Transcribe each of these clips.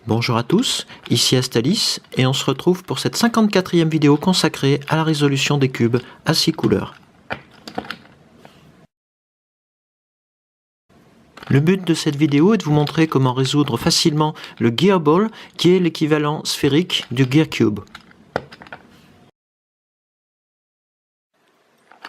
Bonjour à tous, ici Astalis et on se retrouve pour cette 54e vidéo consacrée à la résolution des cubes à 6 couleurs. Le but de cette vidéo est de vous montrer comment résoudre facilement le Gear Ball qui est l'équivalent sphérique du Gear Cube.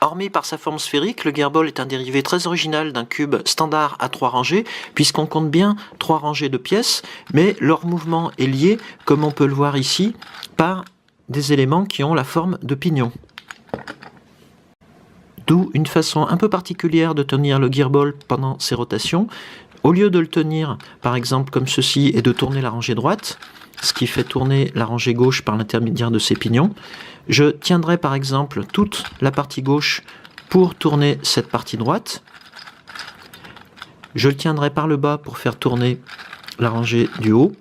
Hormis par sa forme sphérique, le Gear Ball est un dérivé très original d'un cube standard à 3 rangées, puisqu'on compte bien 3 rangées de pièces, mais leur mouvement est lié, comme on peut le voir ici, par des éléments qui ont la forme de pignon. D'où une façon un peu particulière de tenir le Gear Ball pendant ses rotations. Au lieu de le tenir, par exemple comme ceci, et de tourner la rangée droite, ce qui fait tourner la rangée gauche par l'intermédiaire de ses pignons, je tiendrai par exemple toute la partie gauche pour tourner cette partie droite. Je le tiendrai par le bas pour faire tourner la rangée du haut.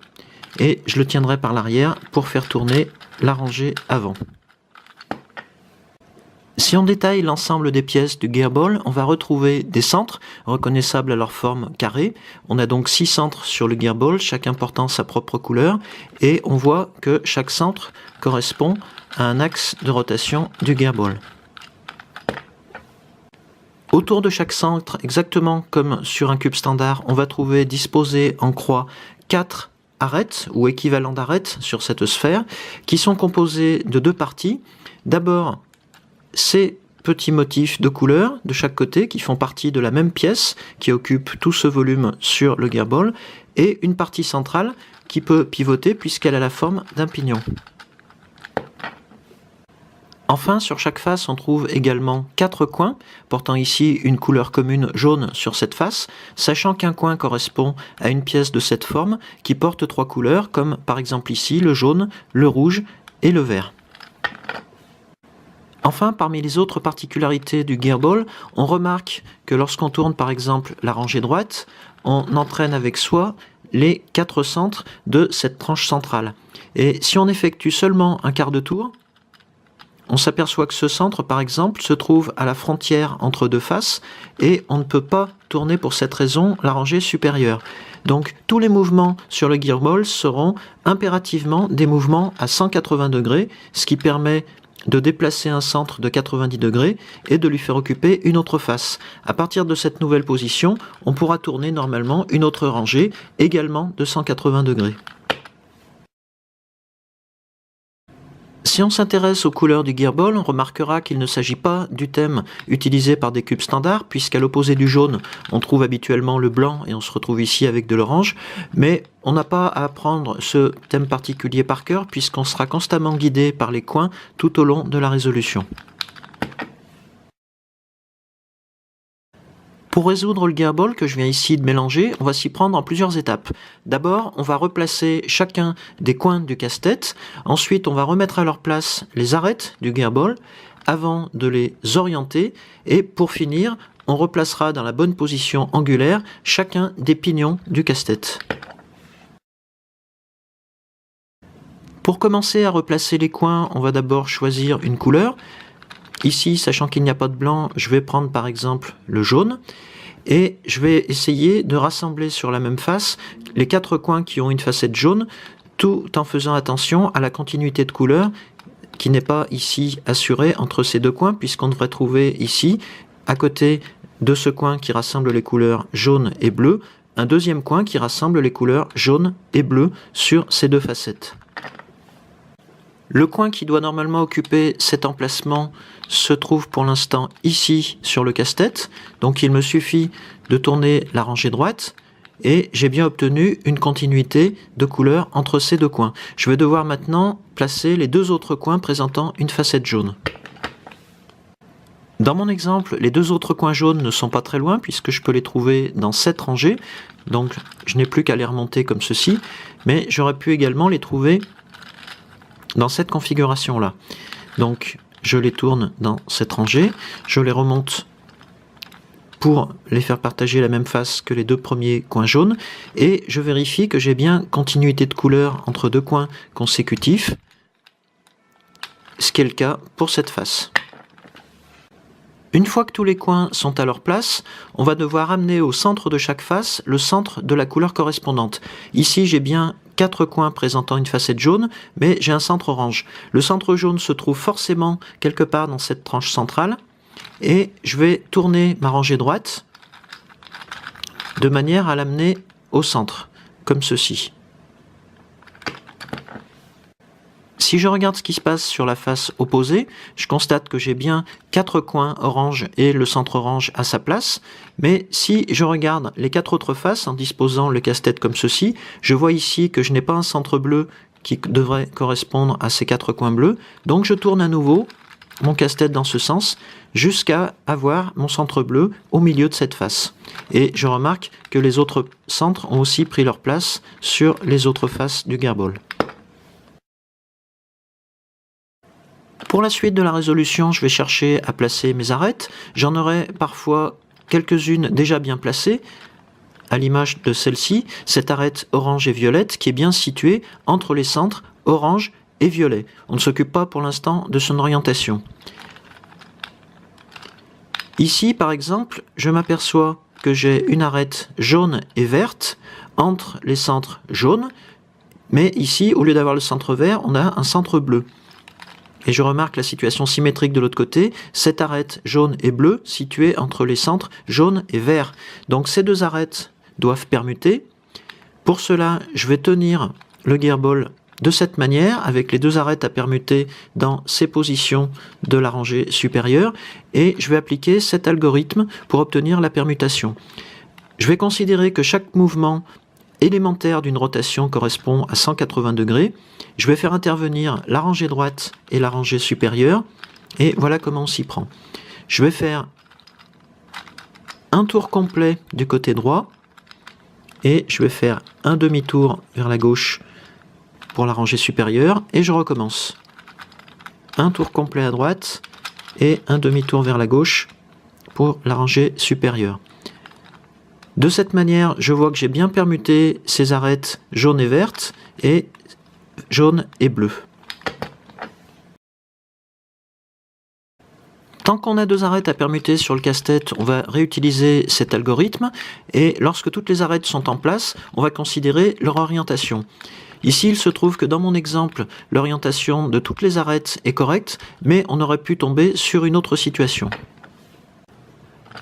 Et je le tiendrai par l'arrière pour faire tourner la rangée avant. Si on détaille l'ensemble des pièces du Gear Ball, on va retrouver des centres reconnaissables à leur forme carrée. On a donc 6 centres sur le Gear Ball, chacun portant sa propre couleur, et on voit que chaque centre correspond à un axe de rotation du Gear Ball. Autour de chaque centre, exactement comme sur un cube standard, on va trouver disposés en croix 4 arêtes ou équivalents d'arêtes sur cette sphère, qui sont composées de 2 parties. D'abord, ces petits motifs de couleurs de chaque côté qui font partie de la même pièce qui occupe tout ce volume sur le Gear Ball et une partie centrale qui peut pivoter puisqu'elle a la forme d'un pignon. Enfin, sur chaque face, on trouve également 4 coins, portant ici une couleur commune jaune sur cette face, sachant qu'un coin correspond à une pièce de cette forme qui porte 3 couleurs, comme par exemple ici le jaune, le rouge et le vert. Enfin, parmi les autres particularités du Gear Ball, on remarque que lorsqu'on tourne par exemple la rangée droite, on entraîne avec soi les 4 centres de cette tranche centrale. Et si on effectue seulement un quart de tour, on s'aperçoit que ce centre, par exemple, se trouve à la frontière entre 2 faces et on ne peut pas tourner pour cette raison la rangée supérieure. Donc tous les mouvements sur le Gear Ball seront impérativement des mouvements à 180 degrés, ce qui permet de déplacer un centre de 90 degrés et de lui faire occuper une autre face. À partir de cette nouvelle position, on pourra tourner normalement une autre rangée, également de 180 degrés. Si on s'intéresse aux couleurs du Gear Ball, on remarquera qu'il ne s'agit pas du thème utilisé par des cubes standards, puisqu'à l'opposé du jaune, on trouve habituellement le blanc et on se retrouve ici avec de l'orange, mais on n'a pas à apprendre ce thème particulier par cœur, puisqu'on sera constamment guidé par les coins tout au long de la résolution. Pour résoudre le Gear Ball que je viens ici de mélanger, on va s'y prendre en plusieurs étapes. D'abord, on va replacer chacun des coins du casse-tête. Ensuite, on va remettre à leur place les arêtes du Gear Ball avant de les orienter. Et pour finir, on replacera dans la bonne position angulaire chacun des pignons du casse-tête. Pour commencer à replacer les coins, on va d'abord choisir une couleur. Ici, sachant qu'il n'y a pas de blanc, je vais prendre par exemple le jaune et je vais essayer de rassembler sur la même face les 4 coins qui ont une facette jaune, tout en faisant attention à la continuité de couleur qui n'est pas ici assurée entre ces 2 coins, puisqu'on devrait trouver ici, à côté de ce coin qui rassemble les couleurs jaune et bleu, un deuxième coin qui rassemble les couleurs jaune et bleu sur ces 2 facettes. Le coin qui doit normalement occuper cet emplacement se trouve pour l'instant ici sur le casse-tête, donc il me suffit de tourner la rangée droite et j'ai bien obtenu une continuité de couleurs entre ces 2 coins. Je vais devoir maintenant placer les 2 autres coins présentant une facette jaune. Dans mon exemple, les 2 autres coins jaunes ne sont pas très loin puisque je peux les trouver dans cette rangée, donc je n'ai plus qu'à les remonter comme ceci, mais j'aurais pu également les trouver dans cette configuration-là. Donc, je les tourne dans cette rangée, je les remonte pour les faire partager la même face que les 2 premiers coins jaunes, et je vérifie que j'ai bien continuité de couleur entre 2 coins consécutifs, ce qui est le cas pour cette face. Une fois que tous les coins sont à leur place, on va devoir amener au centre de chaque face le centre de la couleur correspondante. Ici, j'ai bien 4 coins présentant une facette jaune, mais j'ai un centre orange. Le centre jaune se trouve forcément quelque part dans cette tranche centrale, et je vais tourner ma rangée droite de manière à l'amener au centre, comme ceci. Si je regarde ce qui se passe sur la face opposée, je constate que j'ai bien 4 coins orange et le centre orange à sa place, mais si je regarde les 4 autres faces en disposant le casse-tête comme ceci, je vois ici que je n'ai pas un centre bleu qui devrait correspondre à ces 4 coins bleus, donc je tourne à nouveau mon casse-tête dans ce sens jusqu'à avoir mon centre bleu au milieu de cette face. Et je remarque que les autres centres ont aussi pris leur place sur les autres faces du gerball. Pour la suite de la résolution, je vais chercher à placer mes arêtes. J'en aurai parfois quelques-unes déjà bien placées, à l'image de celle-ci, cette arête orange et violette qui est bien située entre les centres orange et violet. On ne s'occupe pas pour l'instant de son orientation. Ici, par exemple, je m'aperçois que j'ai une arête jaune et verte entre les centres jaunes, mais ici, au lieu d'avoir le centre vert, on a un centre bleu. Et je remarque la situation symétrique de l'autre côté, cette arête jaune et bleue située entre les centres jaune et vert. Donc ces deux arêtes doivent permuter. Pour cela, je vais tenir le gerball de cette manière, avec les deux arêtes à permuter dans ces positions de la rangée supérieure, et je vais appliquer cet algorithme pour obtenir la permutation. Je vais considérer que chaque mouvement élémentaire d'une rotation correspond à 180 degrés. Je vais faire intervenir la rangée droite et la rangée supérieure, et voilà comment on s'y prend. Je vais faire un tour complet du côté droit, et je vais faire un demi-tour vers la gauche pour la rangée supérieure, et je recommence. Un tour complet à droite, et un demi-tour vers la gauche pour la rangée supérieure. De cette manière, je vois que j'ai bien permuté ces arêtes jaunes et vertes et jaune et bleu. Tant qu'on a deux arêtes à permuter sur le casse-tête, on va réutiliser cet algorithme et lorsque toutes les arêtes sont en place, on va considérer leur orientation. Ici, il se trouve que dans mon exemple, l'orientation de toutes les arêtes est correcte, mais on aurait pu tomber sur une autre situation.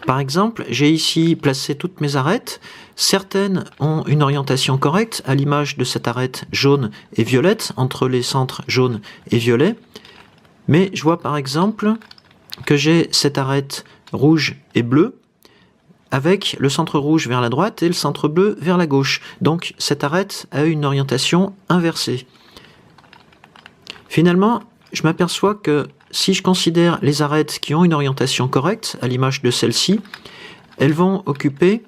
Par exemple, j'ai ici placé toutes mes arêtes. Certaines ont une orientation correcte, à l'image de cette arête jaune et violette, entre les centres jaune et violet. Mais je vois par exemple que j'ai cette arête rouge et bleue, avec le centre rouge vers la droite et le centre bleu vers la gauche. Donc cette arête a une orientation inversée. Finalement, je m'aperçois que si je considère les arêtes qui ont une orientation correcte, à l'image de celle-ci, elles vont occuper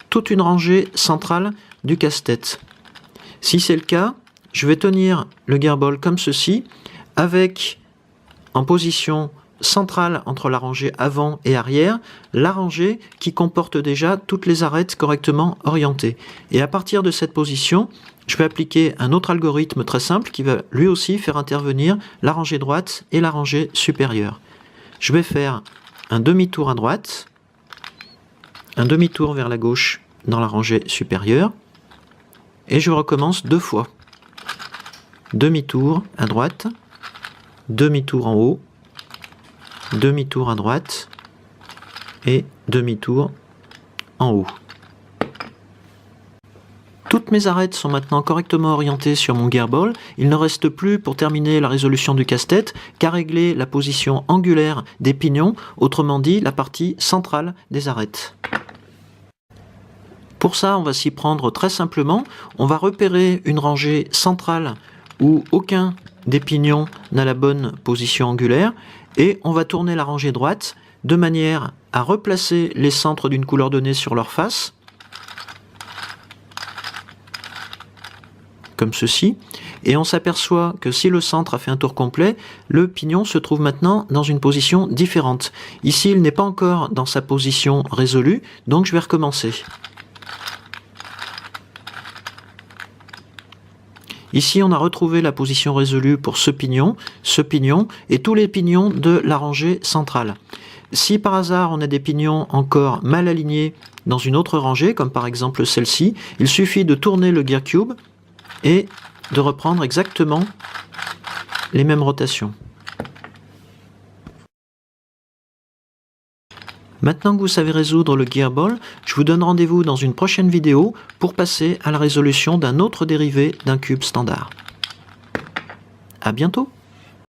toute une rangée centrale du casse-tête. Si c'est le cas, je vais tenir le gerball comme ceci, avec en position centrale entre la rangée avant et arrière, la rangée qui comporte déjà toutes les arêtes correctement orientées. Et à partir de cette position, je vais appliquer un autre algorithme très simple qui va lui aussi faire intervenir la rangée droite et la rangée supérieure. Je vais faire un demi-tour à droite, un demi-tour vers la gauche dans la rangée supérieure, et je recommence deux fois. Demi-tour à droite, demi-tour en haut, demi-tour à droite et demi-tour en haut. Toutes mes arêtes sont maintenant correctement orientées sur mon gerball. Il ne reste plus, pour terminer la résolution du casse-tête, qu'à régler la position angulaire des pignons, autrement dit la partie centrale des arêtes. Pour ça, on va s'y prendre très simplement. On va repérer une rangée centrale où aucun des pignons n'a la bonne position angulaire et on va tourner la rangée droite de manière à replacer les centres d'une couleur donnée sur leur face, comme ceci, et on s'aperçoit que si le centre a fait un tour complet, le pignon se trouve maintenant dans une position différente. Ici, il n'est pas encore dans sa position résolue, donc je vais recommencer. Ici, on a retrouvé la position résolue pour ce pignon et tous les pignons de la rangée centrale. Si par hasard on a des pignons encore mal alignés dans une autre rangée, comme par exemple celle-ci, il suffit de tourner le gear cube et de reprendre exactement les mêmes rotations. Maintenant que vous savez résoudre le gearball, je vous donne rendez-vous dans une prochaine vidéo pour passer à la résolution d'un autre dérivé d'un cube standard. À bientôt!